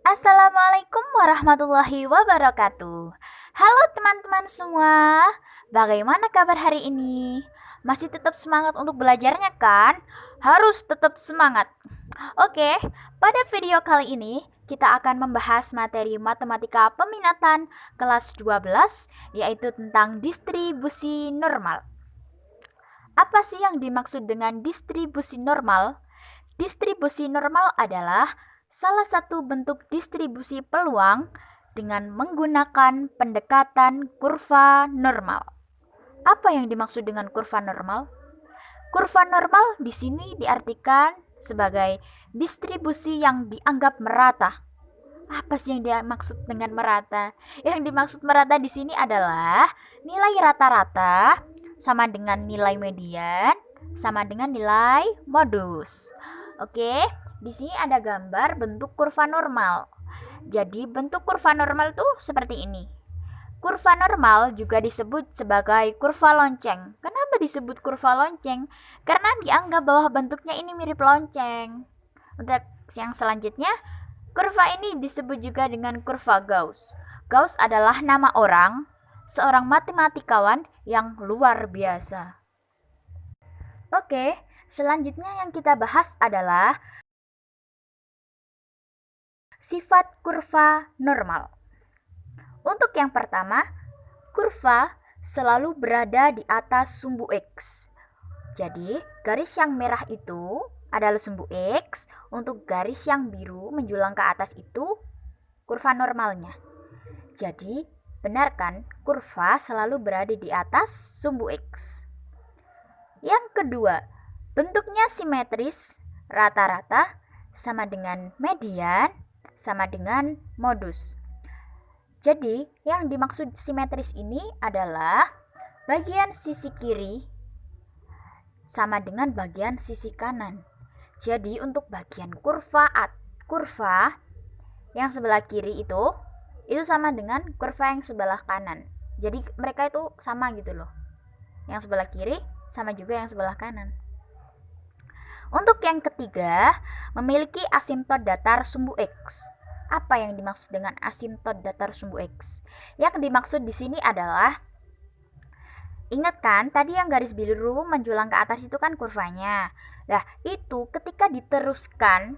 Assalamualaikum warahmatullahi wabarakatuh. Halo teman-teman semua, bagaimana kabar hari ini? Masih tetap semangat untuk belajarnya kan? Harus tetap semangat. Oke, pada video kali ini kita akan membahas materi matematika peminatan kelas 12, yaitu tentang distribusi normal. Apa sih yang dimaksud dengan distribusi normal? Distribusi normal adalah salah satu bentuk distribusi peluang dengan menggunakan pendekatan kurva normal. Apa yang dimaksud dengan kurva normal? Kurva normal di sini diartikan sebagai distribusi yang dianggap merata. Apa sih yang dimaksud dengan merata? Yang dimaksud merata di sini adalah nilai rata-rata sama dengan nilai median sama dengan nilai modus. Oke, di sini ada gambar bentuk kurva normal. Jadi bentuk kurva normal itu seperti ini. Kurva normal juga disebut sebagai kurva lonceng. Kenapa disebut kurva lonceng? Karena dianggap bahwa bentuknya ini mirip lonceng. Untuk yang selanjutnya, kurva ini disebut juga dengan kurva Gauss. Gauss adalah nama orang, seorang matematikawan yang luar biasa. Oke, selanjutnya yang kita bahas adalah sifat kurva normal. Untuk yang pertama, kurva selalu berada di atas sumbu X. Jadi, garis yang merah itu adalah sumbu X, untuk garis yang biru menjulang ke atas itu kurva normalnya. Jadi, benar kan? Kurva selalu berada di atas sumbu X. Yang kedua, bentuknya simetris, rata-rata sama dengan median, sama dengan modus. Jadi, yang dimaksud simetris ini adalah bagian sisi kiri sama dengan bagian sisi kanan. Jadi, untuk bagian kurva yang sebelah kiri itu sama dengan kurva yang sebelah kanan. Jadi, mereka itu sama gitu loh. Yang sebelah kiri sama juga yang sebelah kanan. Untuk yang ketiga, memiliki asimtot datar sumbu X. Apa yang dimaksud dengan asimtot datar sumbu X? Yang dimaksud di sini adalah, ingat kan tadi yang garis biru menjulang ke atas itu kan kurvanya. Nah, itu ketika diteruskan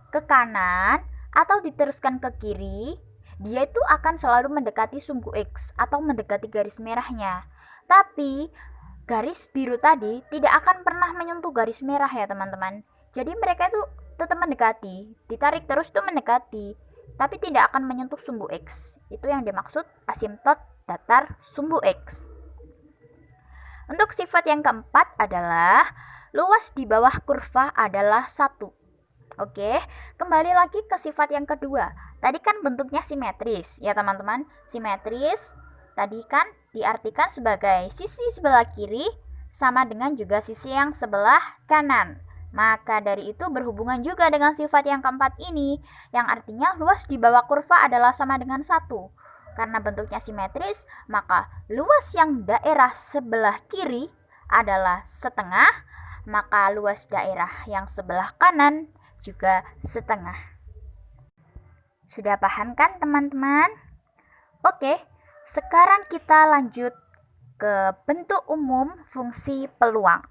ke kanan atau diteruskan ke kiri, dia itu akan selalu mendekati sumbu X atau mendekati garis merahnya. Tapi garis biru tadi tidak akan pernah menyentuh garis merah ya teman-teman. Jadi mereka itu tetap mendekati, ditarik terus tuh mendekati, tapi tidak akan menyentuh sumbu X. Itu yang dimaksud asimtot datar sumbu X. Untuk sifat yang keempat adalah luas di bawah kurva adalah 1. Oke, kembali lagi ke sifat yang kedua. Tadi kan bentuknya simetris ya teman-teman. Simetris tadi kan diartikan sebagai sisi sebelah kiri sama dengan juga sisi yang sebelah kanan. Maka dari itu berhubungan juga dengan sifat yang keempat ini, yang artinya luas di bawah kurva adalah sama dengan 1. Karena bentuknya simetris, maka luas yang daerah sebelah kiri adalah setengah, maka luas daerah yang sebelah kanan juga setengah. Sudah paham kan teman-teman? Oke, sekarang kita lanjut ke bentuk umum fungsi peluang.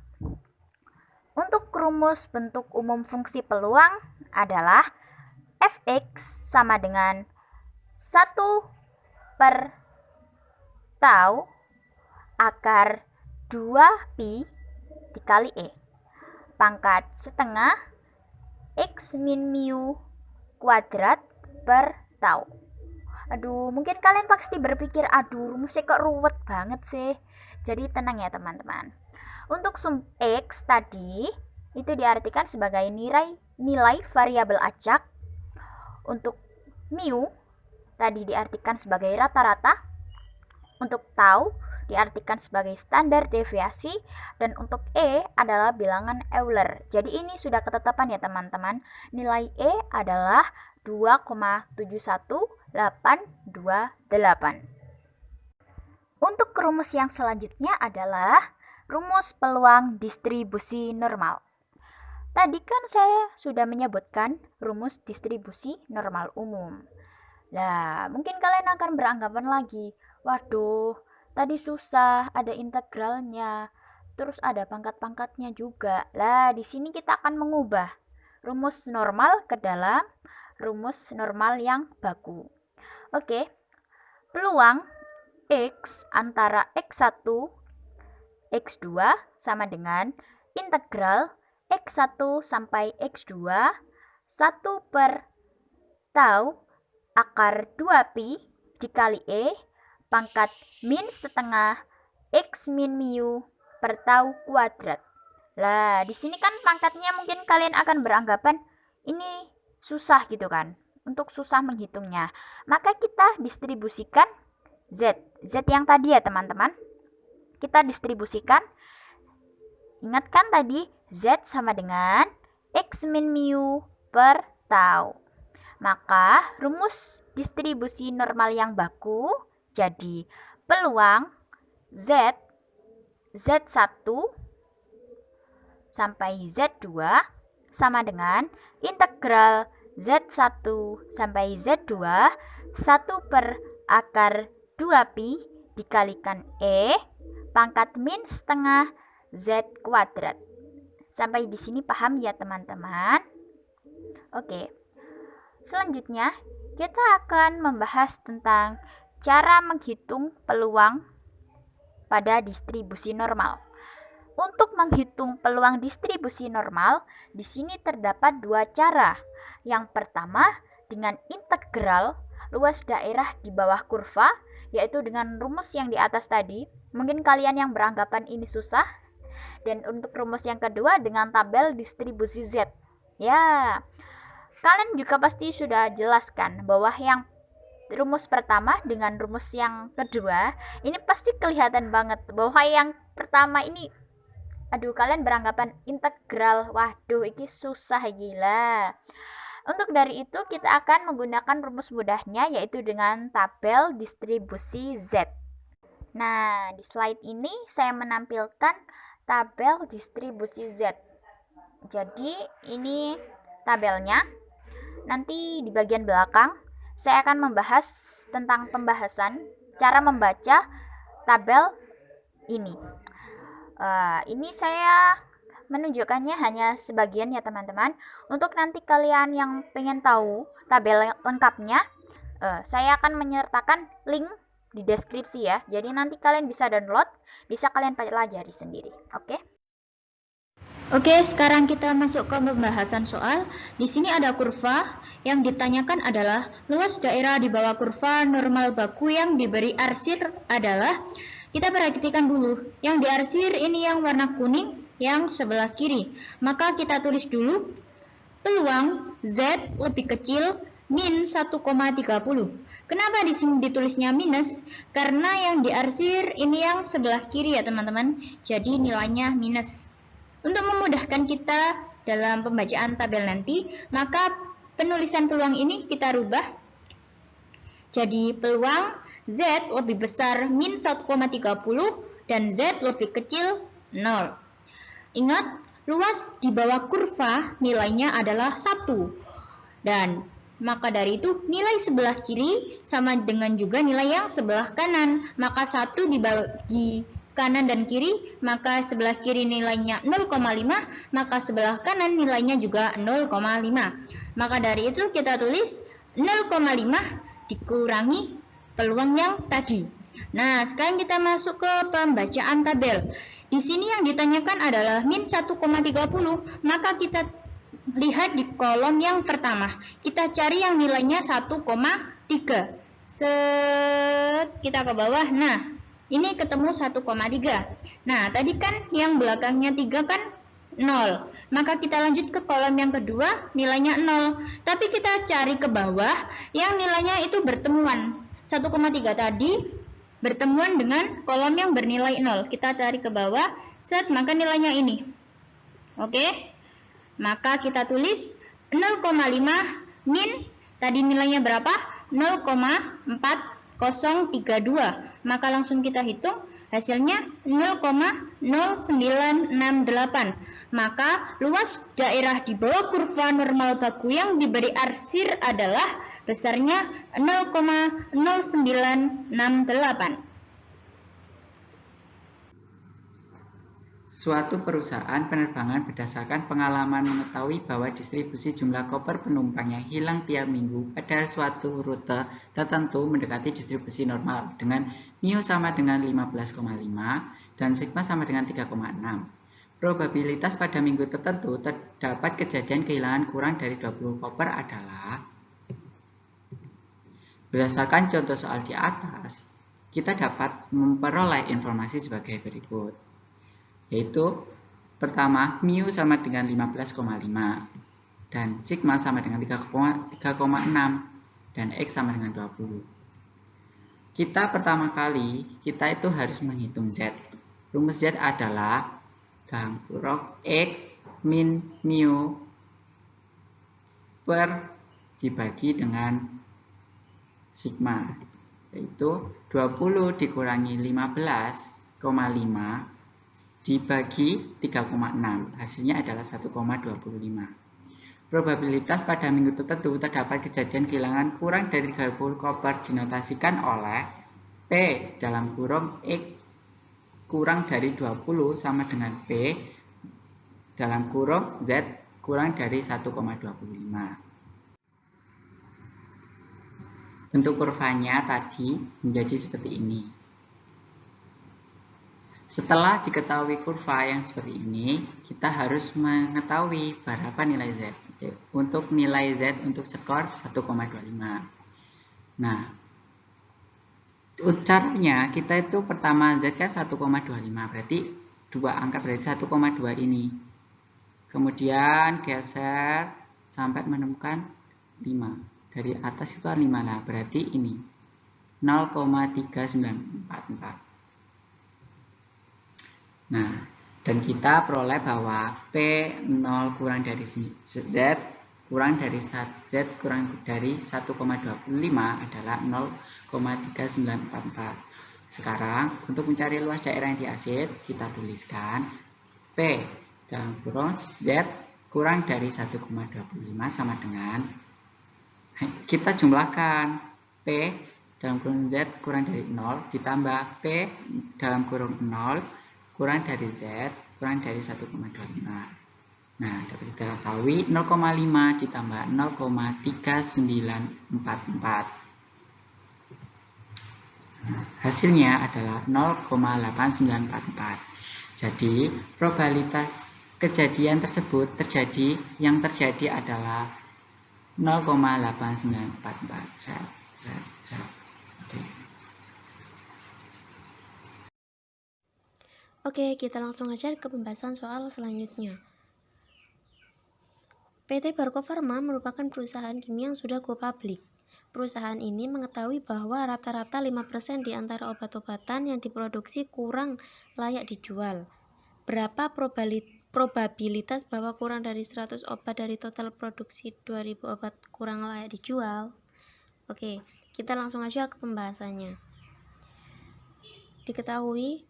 Untuk rumus bentuk umum fungsi peluang adalah fx sama dengan 1 per tau akar 2pi dikali E pangkat setengah x min mu kuadrat per tau. Aduh, mungkin kalian pasti berpikir, aduh rumusnya kok ruwet banget sih. Jadi tenang ya teman-teman. Untuk sum X tadi itu diartikan sebagai nilai variabel acak. Untuk mu tadi diartikan sebagai rata-rata. Untuk tau diartikan sebagai standar deviasi, dan untuk E adalah bilangan Euler. Jadi ini sudah ketetapan ya teman-teman. Nilai E adalah 2,71828. Untuk rumus yang selanjutnya adalah rumus peluang distribusi normal. Tadi kan saya sudah menyebutkan rumus distribusi normal umum. Nah, mungkin kalian akan beranggapan lagi, waduh, tadi susah, ada integralnya, terus ada pangkat-pangkatnya juga. Lah, di sini kita akan mengubah rumus normal ke dalam rumus normal yang baku. Oke, peluang X antara X1, X2 sama dengan integral X1 sampai X2 1 per tau akar 2pi dikali E pangkat min setengah X min mu per tau kuadrat. Lah, di sini kan pangkatnya mungkin kalian akan beranggapan ini susah gitu kan. Untuk susah menghitungnya, maka kita distribusikan Z yang tadi ya teman-teman. Kita distribusikan. Ingatkan tadi Z sama dengan X min mu per tau. Maka rumus distribusi normal yang baku jadi peluang Z1 sampai Z2 sama dengan integral Z1 sampai Z2 1 per akar 2pi dikalikan E pangkat min setengah Z kuadrat. Sampai di sini paham ya teman-teman? Oke. Selanjutnya, kita akan membahas tentang cara menghitung peluang pada distribusi normal. Untuk menghitung peluang distribusi normal, di sini terdapat dua cara. Yang pertama, dengan integral luas daerah di bawah kurva, yaitu dengan rumus yang di atas tadi. Mungkin kalian yang beranggapan ini susah. Dan untuk rumus yang kedua dengan tabel distribusi Z. Ya, kalian juga pasti sudah jelaskan bahwa yang rumus pertama dengan rumus yang kedua ini pasti kelihatan banget bahwa yang pertama ini, aduh, kalian beranggapan integral, waduh ini susah gila. Untuk dari itu kita akan menggunakan rumus mudahnya, yaitu dengan tabel distribusi Z. Nah, di slide ini saya menampilkan tabel distribusi Z. Jadi ini tabelnya. Nanti di bagian belakang saya akan membahas tentang pembahasan cara membaca tabel ini. Ini saya menunjukkannya hanya sebagian ya teman-teman. Untuk nanti kalian yang pengen tahu tabel lengkapnya, saya akan menyertakan link di deskripsi ya. Jadi nanti kalian bisa download, bisa kalian pelajari sendiri. Oke, sekarang kita masuk ke pembahasan soal. Di sini ada kurva. Yang ditanyakan adalah luas daerah di bawah kurva normal baku yang diberi arsir adalah, kita perhatikan dulu. Yang diarsir ini yang warna kuning, yang sebelah kiri. Maka kita tulis dulu peluang Z lebih kecil min 1,30. Kenapa di sini ditulisnya minus? Karena yang diarsir ini yang sebelah kiri ya teman-teman. Jadi nilainya minus. Untuk memudahkan kita dalam pembacaan tabel nanti, maka penulisan peluang ini kita rubah. Jadi peluang Z lebih besar min 1,30 dan Z lebih kecil 0. Ingat, luas di bawah kurva nilainya adalah 1. Dan maka dari itu nilai sebelah kiri sama dengan juga nilai yang sebelah kanan. Maka 1 dibagi kanan dan kiri, maka sebelah kiri nilainya 0,5, maka sebelah kanan nilainya juga 0,5. Maka dari itu kita tulis 0,5 dikurangi peluang yang tadi. Nah, sekarang kita masuk ke pembacaan tabel. Di sini yang ditanyakan adalah min 1,30, maka kita lihat di kolom yang pertama. Kita cari yang nilainya 1,3. Kita ke bawah. Nah, ini ketemu 1,3. Nah, tadi kan yang belakangnya 3 kan 0. Maka kita lanjut ke kolom yang kedua, nilainya 0. Tapi kita cari ke bawah yang nilainya itu bertemuan. 1,3 tadi bertemuan dengan kolom yang bernilai 0. Kita cari ke bawah, maka nilainya ini. Oke. Maka kita tulis 0,5 min, tadi nilainya berapa? 0,4 Maka langsung kita hitung hasilnya 0,0968. Maka luas daerah di bawah kurva normal baku yang diberi arsir adalah besarnya 0,0968. Suatu perusahaan penerbangan berdasarkan pengalaman mengetahui bahwa distribusi jumlah koper penumpang yang hilang tiap minggu pada suatu rute tertentu mendekati distribusi normal dengan mu sama dengan 15,5 dan sigma sama dengan 3,6. Probabilitas pada minggu tertentu terdapat kejadian kehilangan kurang dari 20 koper adalah, berdasarkan contoh soal di atas, kita dapat memperoleh informasi sebagai berikut. Yaitu pertama mu sama dengan 15,5 dan sigma sama dengan 3,6 dan x sama dengan 20. Pertama kali kita itu harus menghitung z. Rumus z adalah dalam kurung x min mu per dibagi dengan sigma, yaitu 20 dikurangi 15,5 dibagi 3,6, hasilnya adalah 1,25. Probabilitas pada minggu tertentu terdapat kejadian kehilangan kurang dari 30 koper dinotasikan oleh P dalam kurung X kurang dari 20 sama dengan P dalam kurung Z kurang dari 1,25. Bentuk kurvanya tadi menjadi seperti ini. Setelah diketahui kurva yang seperti ini, kita harus mengetahui berapa nilai Z. Untuk nilai Z untuk skor 1,25. Nah, caranya kita itu pertama Z kan 1,25, berarti dua angka berarti 1,2 ini. Kemudian geser sampai menemukan 5. Dari atas itu 5 lah, berarti ini 0,3944. Nah, dan kita peroleh bahwa P0 kurang dari Z kurang dari Z kurang dari 1,25 adalah 0,3944. Sekarang, untuk mencari luas daerah yang diarsir, kita tuliskan P dalam kurung Z kurang dari 1,25 sama dengan, kita jumlahkan P dalam kurung Z kurang dari 0 ditambah P dalam kurung 0 kurang dari Z kurang dari 1,25. Nah, dapat kita ketahui 0,5 ditambah 0,3944. Hasilnya adalah 0,8944. Jadi, probabilitas kejadian tersebut yang terjadi adalah 0,8944. Oke, kita langsung aja ke pembahasan soal selanjutnya. PT Barco Pharma merupakan perusahaan kimia yang sudah go public. Perusahaan ini mengetahui bahwa rata-rata 5% di antara obat-obatan yang diproduksi kurang layak dijual. Berapa probabilitas bahwa kurang dari 100 obat dari total produksi 2000 obat kurang layak dijual? Oke, kita langsung aja ke pembahasannya. Diketahui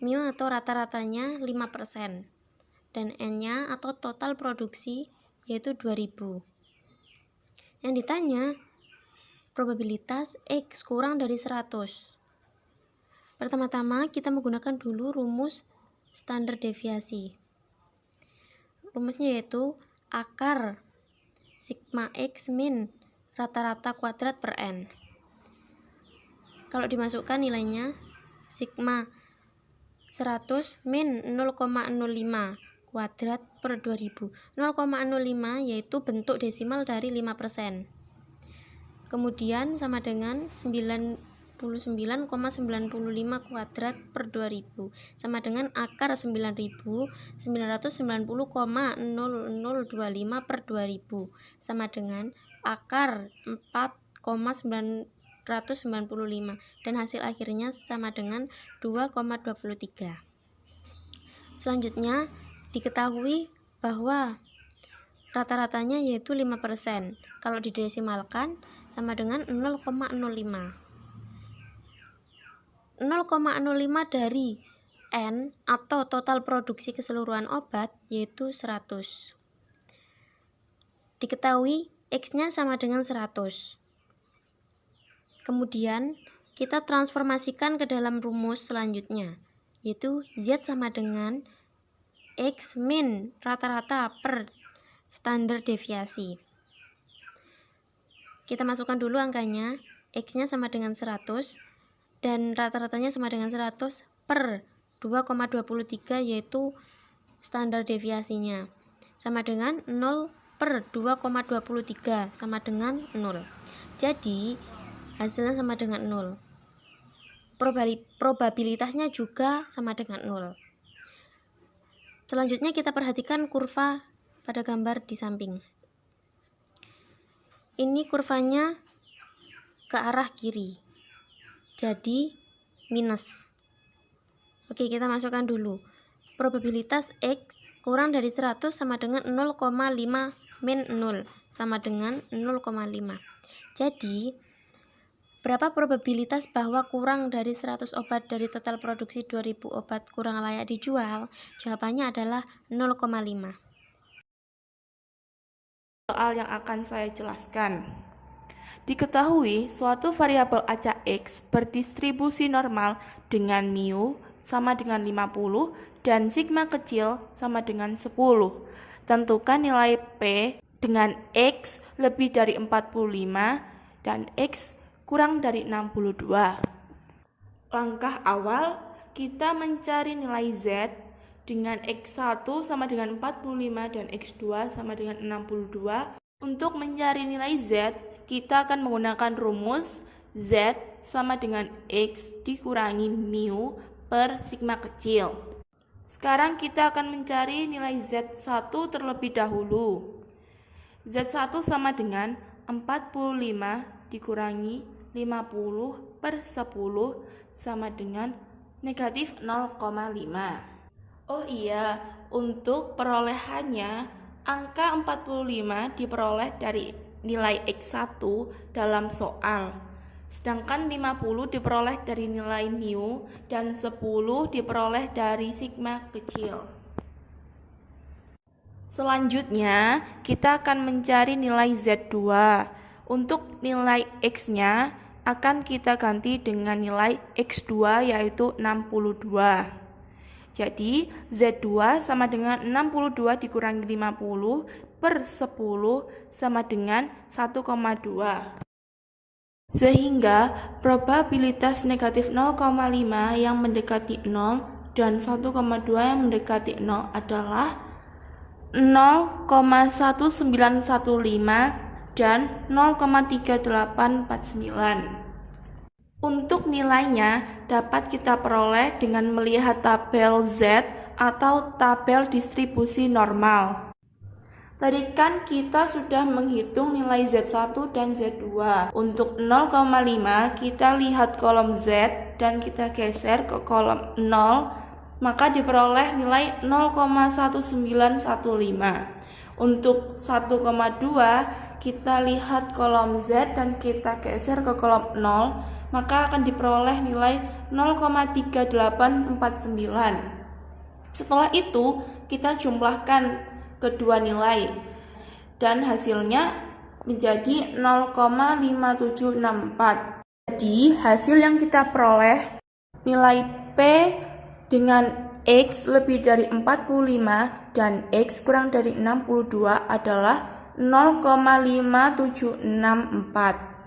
mu atau rata-ratanya 5% dan N-nya atau total produksi yaitu 2000. Yang ditanya probabilitas X kurang dari 100. Pertama-tama kita menggunakan dulu rumus standar deviasi. Rumusnya yaitu akar sigma X min rata-rata kuadrat per N. Kalau dimasukkan nilainya sigma 100 min 0,05 kuadrat per 2000. 0,05 yaitu bentuk desimal dari 5%. Kemudian sama dengan 99,95 kuadrat per 2000 sama dengan akar 9990,0025 per 2000 sama dengan akar 4,995 dan hasil akhirnya sama dengan 2,23. Selanjutnya diketahui bahwa rata-ratanya yaitu 5%. Kalau didesimalkan sama dengan 0,05. 0,05 dari N atau total produksi keseluruhan obat yaitu 100. Diketahui X-nya sama dengan 100. Kemudian kita transformasikan ke dalam rumus selanjutnya, yaitu Z sama dengan X min rata-rata per standar deviasi. Kita masukkan dulu angkanya, X-nya sama dengan 100 dan rata-ratanya sama dengan 100 per 2,23 yaitu standar deviasinya. Sama dengan 0 per 2,23 sama dengan 0. Jadi hasilnya sama dengan 0. Probabilitasnya juga sama dengan 0. Selanjutnya kita perhatikan kurva pada gambar di samping. Ini kurvanya ke arah kiri. Jadi minus. Oke, kita masukkan dulu. Probabilitas X kurang dari 100 sama dengan 0,5 min 0 sama dengan 0,5. Jadi, berapa probabilitas bahwa kurang dari 100 obat dari total produksi 2000 obat kurang layak dijual? Jawabannya adalah 0,5. Soal yang akan saya jelaskan. Diketahui suatu variabel acak X berdistribusi normal dengan mu sama dengan 50 dan sigma kecil sama dengan 10. Tentukan nilai P dengan X lebih dari 45 dan X kurang dari 62. Langkah awal, kita mencari nilai Z dengan X1 sama dengan 45 dan X2 sama dengan 62. Untuk mencari nilai Z, kita akan menggunakan rumus Z sama dengan X dikurangi mu per sigma kecil. Sekarang kita akan mencari nilai Z1 terlebih dahulu. Z1 sama dengan 45 dikurangi 50 per 10 sama dengan negatif 0,5. Oh iya, untuk perolehannya, angka 45 diperoleh dari nilai X1 dalam soal. Sedangkan 50 diperoleh dari nilai mu dan 10 diperoleh dari sigma kecil. Selanjutnya, kita akan mencari nilai Z2. Untuk nilai X-nya akan kita ganti dengan nilai X2 yaitu 62. Jadi, Z2 sama dengan 62 dikurangi 50 per 10 sama dengan 1,2. Sehingga probabilitas negatif 0,5 yang mendekati 0 dan 1,2 yang mendekati 0 adalah 0,1915 dan 0,3849. Untuk nilainya dapat kita peroleh dengan melihat tabel Z atau tabel distribusi normal. Tadi kan kita sudah menghitung nilai Z1 dan Z2. Untuk 0,5 kita lihat kolom Z dan kita geser ke kolom 0, maka diperoleh nilai 0,1915. Untuk 1,2 kita lihat kolom Z dan kita geser ke kolom 0, maka akan diperoleh nilai 0,3849. Setelah itu kita jumlahkan kedua nilai dan hasilnya menjadi 0,5764. Jadi hasil yang kita peroleh nilai P dengan X lebih dari 45 dan X kurang dari 62 adalah 0,5764.